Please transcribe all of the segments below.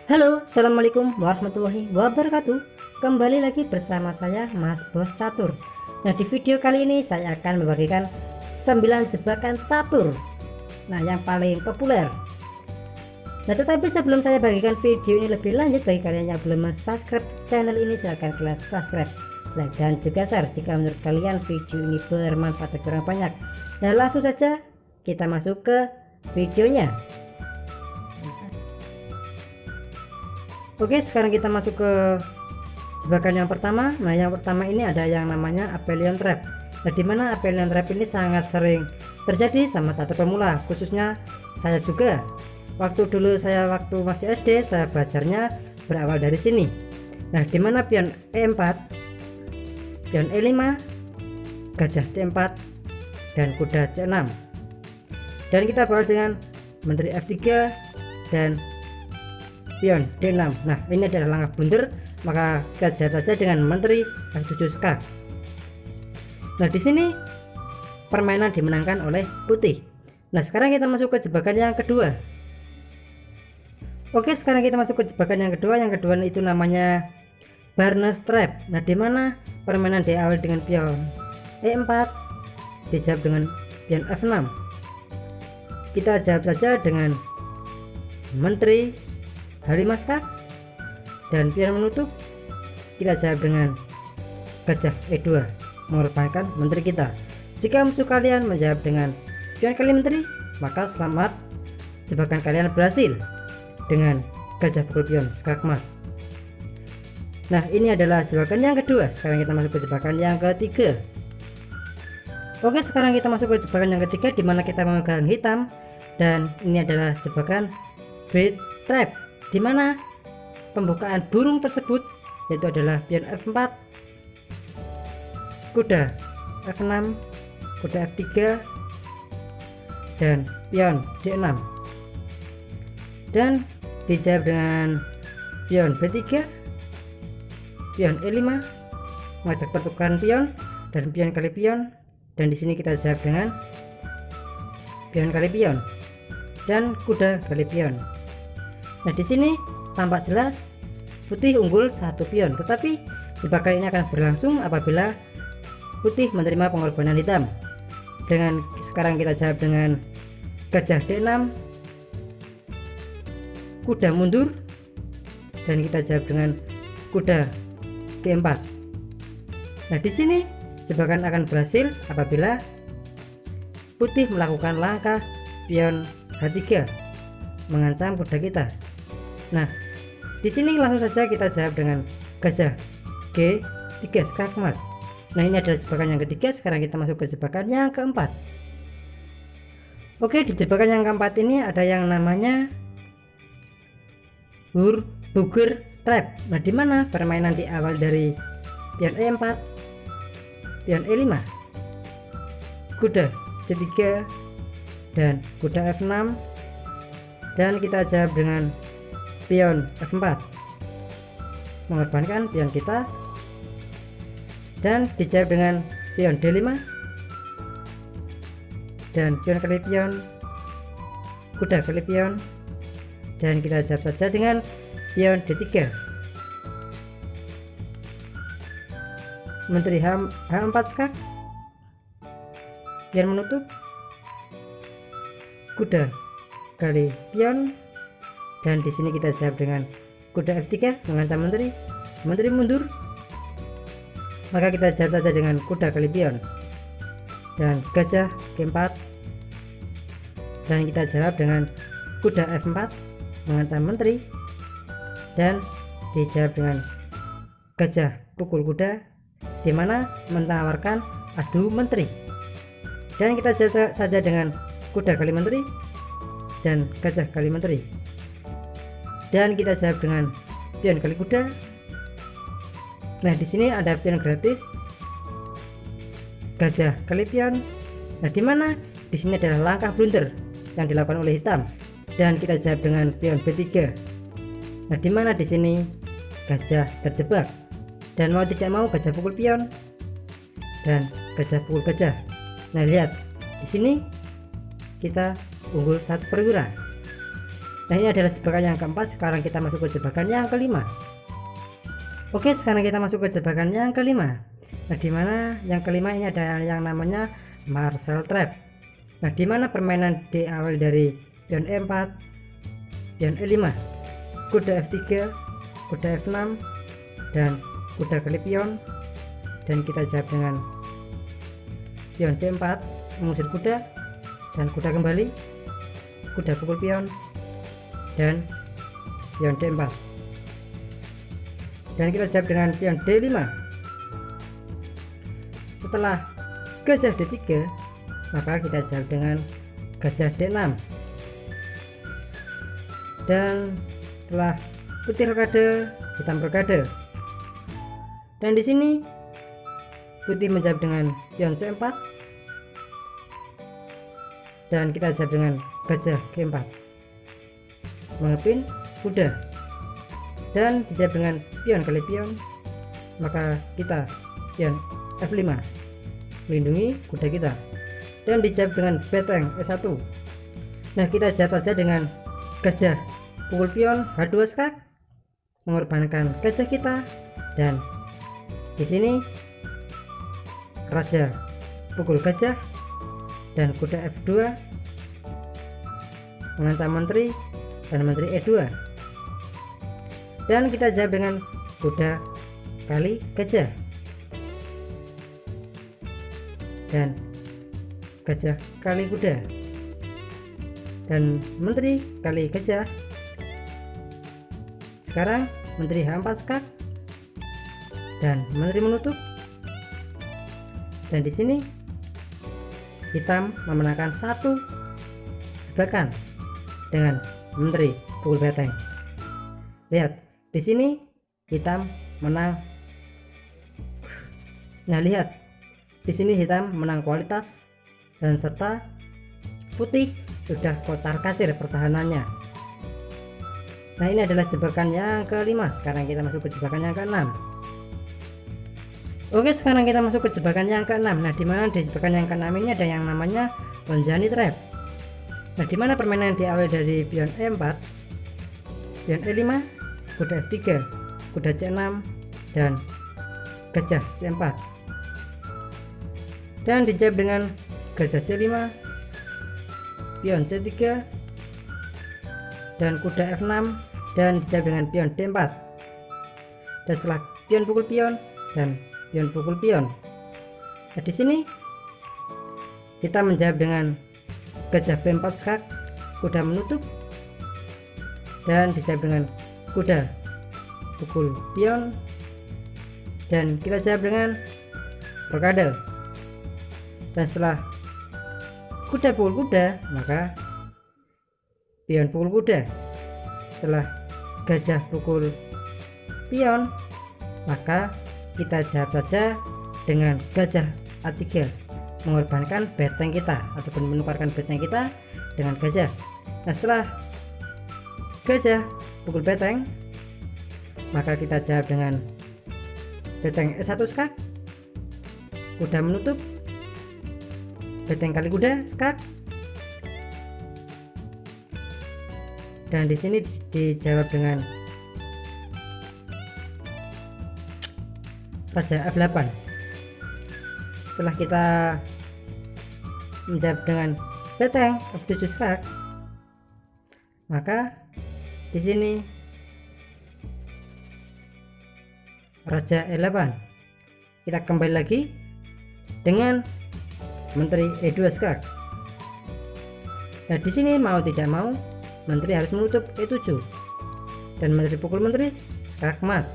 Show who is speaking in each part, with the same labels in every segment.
Speaker 1: Halo, assalamualaikum warahmatullahi wabarakatuh. Kembali lagi bersama saya Mas Bos Catur. Nah, di video kali ini saya akan membagikan 9 jebakan catur, nah yang paling populer. Nah, tetapi sebelum saya bagikan video ini lebih lanjut, bagi kalian yang belum subscribe channel ini, silahkan klik subscribe, like, dan juga share jika menurut kalian video ini bermanfaat bagi orang banyak. Nah, langsung saja kita masuk ke videonya. Oke, sekarang kita masuk ke jebakan yang pertama. Nah, yang pertama ini ada yang namanya Aphelion Trap. Nah, dimana Aphelion Trap ini sangat sering terjadi sama catur pemula, khususnya saya juga. Waktu masih SD, saya belajarnya berawal dari sini. Nah, dimana pion E4, pion E5, gajah C4, dan kuda C6. Dan kita balas dengan menteri F3 dan pion D6. Nah, ini adalah langkah blunder, maka kita saja dengan menteri F7 skak. Nah, di sini permainan dimenangkan oleh putih. Nah, sekarang kita masuk ke jebakan yang kedua. Oke, sekarang kita masuk ke jebakan yang kedua. Yang kedua itu namanya Barnes Trap. Nah, dimana permainan diawali dengan pion E4, dijawab dengan pion F6. Kita jawab saja dengan menteri H5 skak, dan pion menutup kita jawab dengan gajah E2 mengorbankan menteri kita. Jika musuh kalian menjawab dengan pion kali menteri, maka selamat, jebakan kalian berhasil dengan gajah pukul pion skak mat. Nah, ini adalah jebakan yang kedua. Sekarang kita masuk ke jebakan yang ketiga. Oke, sekarang kita masuk ke jebakan yang ketiga, dimana kita memegang hitam, dan ini adalah jebakan bait trap, dimana pembukaan burung tersebut yaitu adalah pion F4, kuda F6, kuda F3, dan pion D6, dan dijawab dengan pion B3, pion E5, mengajak pertukaran pion dan pion kali pion, dan di sini kita jawab dengan pion kali pion dan kuda kali pion. Nah, di sini tampak jelas putih unggul satu pion, tetapi jebakan ini akan berlangsung apabila putih menerima pengorbanan hitam. Dengan sekarang kita jawab dengan gajah D6, kuda mundur, dan kita jawab dengan kuda G4. Nah, di sini jebakan akan berhasil apabila putih melakukan langkah pion H3 mengancam kuda kita. Nah, di sini langsung saja kita jawab dengan gajah G3 skak mat. Nah, ini adalah jebakan yang ketiga. Sekarang kita masuk ke jebakan yang keempat. Oke, di jebakan yang keempat ini ada yang namanya Burger Trap. Nah, dimana permainan diawal dari pion E4, pion E5, kuda C3, dan kuda F6, dan kita jawab dengan pion F4 mengorbankan pion kita, dan dijawab dengan pion D5 dan pion kali pion, kuda kali pion, dan kita jawab saja dengan pion D3, menteri H4 skak, pion menutup, kuda kali pion, dan di sini kita jawab dengan kuda F3 mengancam menteri mundur, maka kita jawab saja dengan kuda kali pion dan gajah G4, dan kita jawab dengan kuda F4 mengancam menteri, dan dijawab dengan gajah pukul kuda, dimana menawarkan adu menteri, dan kita jawab saja dengan kuda kali menteri dan gajah kali menteri, dan kita jawab dengan pion kali kuda. Nah, di sini ada pion gratis gajah kali pion. Nah, dimana di sini adalah langkah blunder yang dilakukan oleh hitam, dan kita jawab dengan pion B3. Nah, dimana di sini gajah terjebak, dan mau tidak mau gajah pukul pion dan gajah pukul gajah. Nah, lihat di sini kita unggul satu perwira. Nah, ini adalah jebakan yang keempat. Sekarang kita masuk ke jebakan yang kelima. Oke, sekarang kita masuk ke jebakan yang kelima. Nah, dimana yang kelima ini ada yang namanya Marcel Trap. Nah, dimana permainan diawali dari pion E4, pion E5, kuda F3, kuda F6, dan kuda kali pion, dan kita jawab dengan pion D4 mengusir kuda, dan kuda kembali, kuda pukul pion, dan pion D4, dan kita jawab dengan pion D5. Setelah gajah D3, maka kita jawab dengan gajah D6, dan setelah putih rokade, hitam rokade, dan di sini putih menjawab dengan pion C4, dan kita jawab dengan gajah G4 mengepin kuda, dan dijawab dengan pion kali pion, maka kita pion F5 melindungi kuda kita, dan dijawab dengan beteng E1. Nah, kita jawab saja dengan gajah pukul pion H2 skak mengorbankan gajah kita, dan di sini raja pukul gajah dan kuda F2 mengancam menteri dan menteri E2, dan kita jawab dengan kuda kali gajah dan gajah kali kuda, dan menteri kali gajah. Sekarang menteri H4 skak dan menteri menutup, dan di sini hitam memenangkan satu jebakan dengan menteri pukul beteng. Lihat di sini hitam menang. Nah, lihat di sini hitam menang kualitas, dan serta putih sudah kocar-kacir pertahanannya. Nah, ini adalah jebakan yang kelima. Sekarang kita masuk ke jebakan yang keenam. Oke, sekarang kita masuk ke jebakan yang keenam. Nah, dimana di jebakan yang keenam ini ada yang namanya Lonjani Trap. Nah, dimana permainan diawali dari pion E4, pion E5, kuda F3, kuda C6, dan gajah C4, dan dijawab dengan gajah C5, pion C3, dan kuda F6, dan dijawab dengan pion D4. Dan setelah pion pukul pion dan pion pukul pion, nah di sini kita menjawab dengan gajah B4 skak, kuda menutup, dan dijawab dengan kuda pukul pion, dan kita jawab dengan rokade. Dan setelah kuda pukul kuda, maka pion pukul kuda. Setelah gajah pukul pion, maka kita jawab saja dengan gajah A3 mengorbankan beteng kita ataupun menukarkan beteng kita dengan gajah. Nah, setelah gajah pukul beteng, maka kita jawab dengan beteng E1 skak, kuda menutup, beteng kali kuda skak, dan di sini dijawab dengan raja F8. Setelah kita menjawab dengan beteng F7 skak, maka di sini raja E8. Kita kembali lagi dengan menteri E2 skak. Nah, di sini mau tidak mau menteri harus menutup E7, dan menteri pukul menteri skak mat.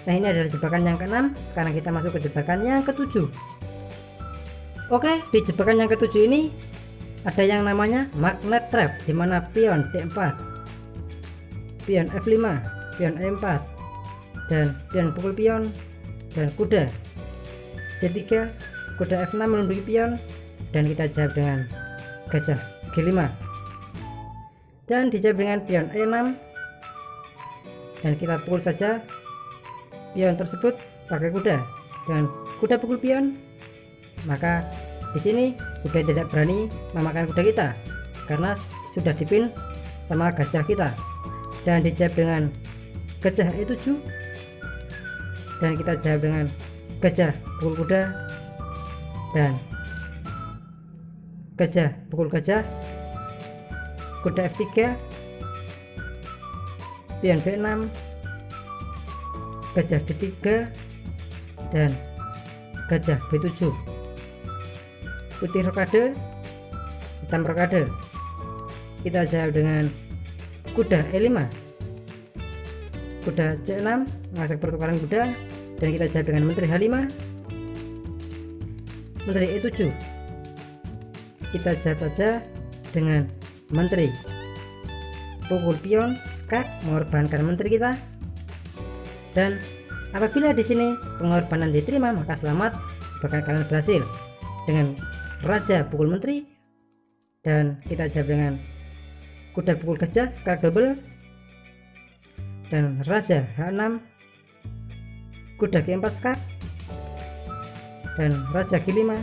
Speaker 1: Nah, ini adalah jebakan yang keenam. Sekarang kita masuk ke jebakan yang ketujuh. Oke, di jebakan yang ketujuh ini ada yang namanya magnet trap, dimana pion D4, pion F5, pion E4, dan pion pukul pion, dan kuda C3, kuda F6 melindungi pion, dan kita jawab dengan gajah G5, dan dijawab dengan pion E6, dan kita pukul saja pion tersebut pakai kuda dengan kuda pukul pion. Maka di sini kuda tidak berani memakan kuda kita karena sudah dipin sama gajah kita, dan dijawab dengan gajah E7, dan kita jawab dengan gajah pukul kuda dan gajah pukul gajah, kuda F3, pion B6, gajah D3, dan gajah B7. Putih rokade, hitam rokade. Kita jawab dengan kuda E5, kuda C6, mengajak pertukaran kuda, dan kita jawab dengan menteri H5, menteri E7. Kita jawab saja dengan menteri pukul pion skak, mengorbankan menteri kita. Dan apabila di sini pengorbanan diterima, maka selamat, sebagai kalian berhasil dengan raja pukul menteri, dan kita jawab dengan kuda pukul gajah skak double, dan raja H6, kuda G4 skak, dan raja G5.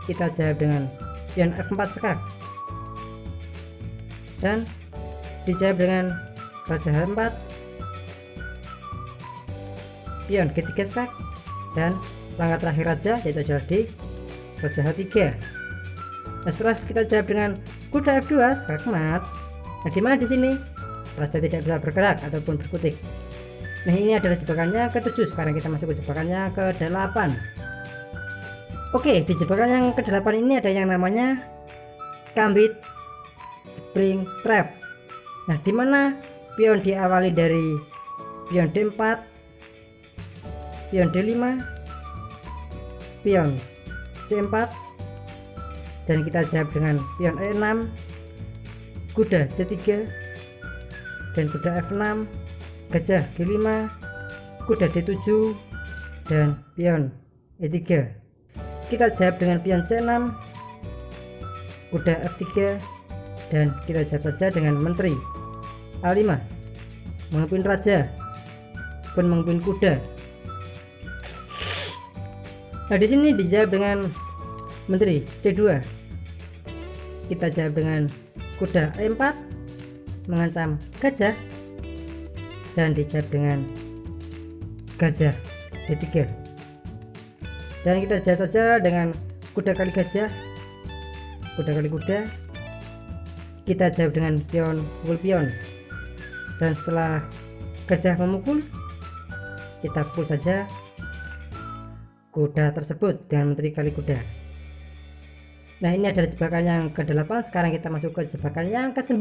Speaker 1: Kita jawab dengan pion F4 skak, dan dijawab dengan raja H4, pion G3 skak, dan langkah terakhir raja yaitu adalah di raja H3. Nah, setelah kita jawab dengan kuda F2 skak mat, nah dimana di sini raja tidak bisa bergerak ataupun berkutik. Nah, ini adalah jebakannya ke-7. Sekarang kita masuk ke jebakannya ke-8. Oke, di jebakan yang ke-8 ini ada yang namanya gambit spring trap. Nah, dimana pion diawali dari pion D4, pion D5, pion C4, dan kita jawab dengan pion E6, kuda C3, dan kuda F6, gajah G5, kuda D7, dan pion E3. Kita jawab dengan pion C6, kuda F3, dan kita jawab saja dengan menteri A5, memimpin raja pun memimpin kuda. Nah, di sini dijawab dengan menteri C2. Kita jawab dengan kuda E4, mengancam gajah, dan dijawab dengan gajah D3. Dan kita jawab saja dengan kuda kali gajah, kuda kali kuda. Kita jawab dengan pion pukul pion, dan setelah gajah memukul, kita pukul saja kuda tersebut dengan menteri kali kuda. Nah, ini adalah jebakan yang ke-8. Sekarang kita masuk ke jebakan yang ke-9.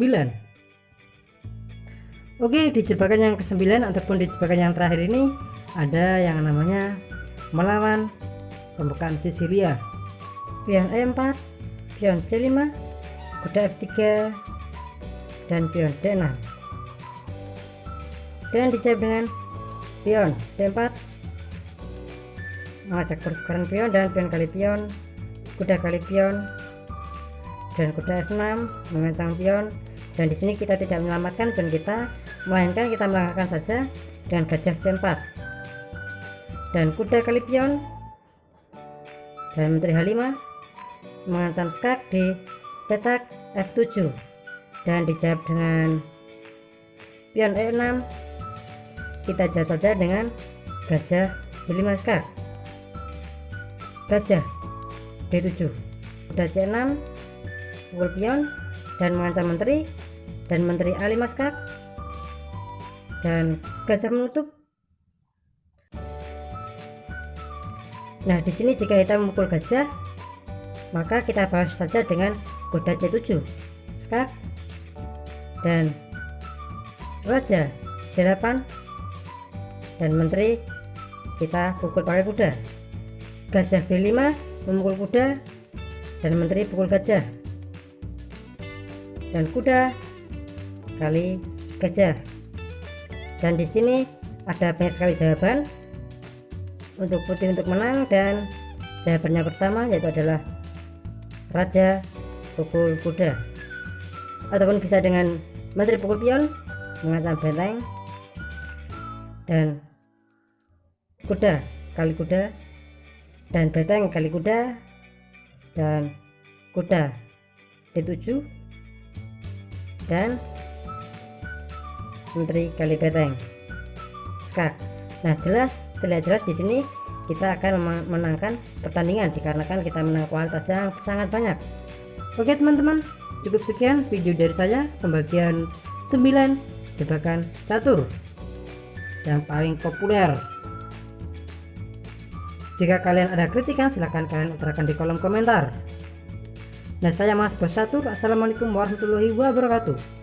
Speaker 1: Oke, di jebakan yang ke-9 ataupun di jebakan yang terakhir ini ada yang namanya melawan pembukaan Sisilia. Pion E4, pion C5, kuda F3, dan pion D6. Dan dijawab dengan pion D4, mengajak pertukaran pion dan pion kali pion, kuda kali pion, dan kuda F6 mengancam pion. Dan di sini kita tidak menyelamatkan pion kita, melainkan kita melangkahkan saja dengan gajah C4, dan kuda kali pion, dan menteri H5 mengancam skak di petak F7, dan dijawab dengan pion E6. Kita jawab saja dengan gajah D5 skak, gajah D7, kuda C6 pukul pion dan mengancam menteri, dan menteri A5 skak, dan gajah menutup. Nah, di sini jika kita memukul gajah, maka kita balas saja dengan kuda C7 skak, dan raja D8, dan menteri kita pukul pakai kuda. Gajah B5 memukul kuda, dan menteri pukul gajah, dan kuda kali gajah. Dan di sini ada banyak sekali jawaban untuk putih untuk menang, dan jawabannya pertama yaitu adalah raja pukul kuda, ataupun bisa dengan menteri pukul pion mengancam benteng, dan kuda kali kuda, dan benteng kali kuda, dan kuda D7, dan Menteri Kalibeteng Skak. Nah, terlihat jelas di sini kita akan memenangkan pertandingan dikarenakan kita menang kualitas yang sangat banyak. Oke teman-teman, cukup sekian video dari saya pembagian 9 jebakan catur yang paling populer. Jika kalian ada kritikan silahkan kalian utarakan di kolom komentar. Nah, saya Mas Bos Catur. Assalamualaikum warahmatullahi wabarakatuh.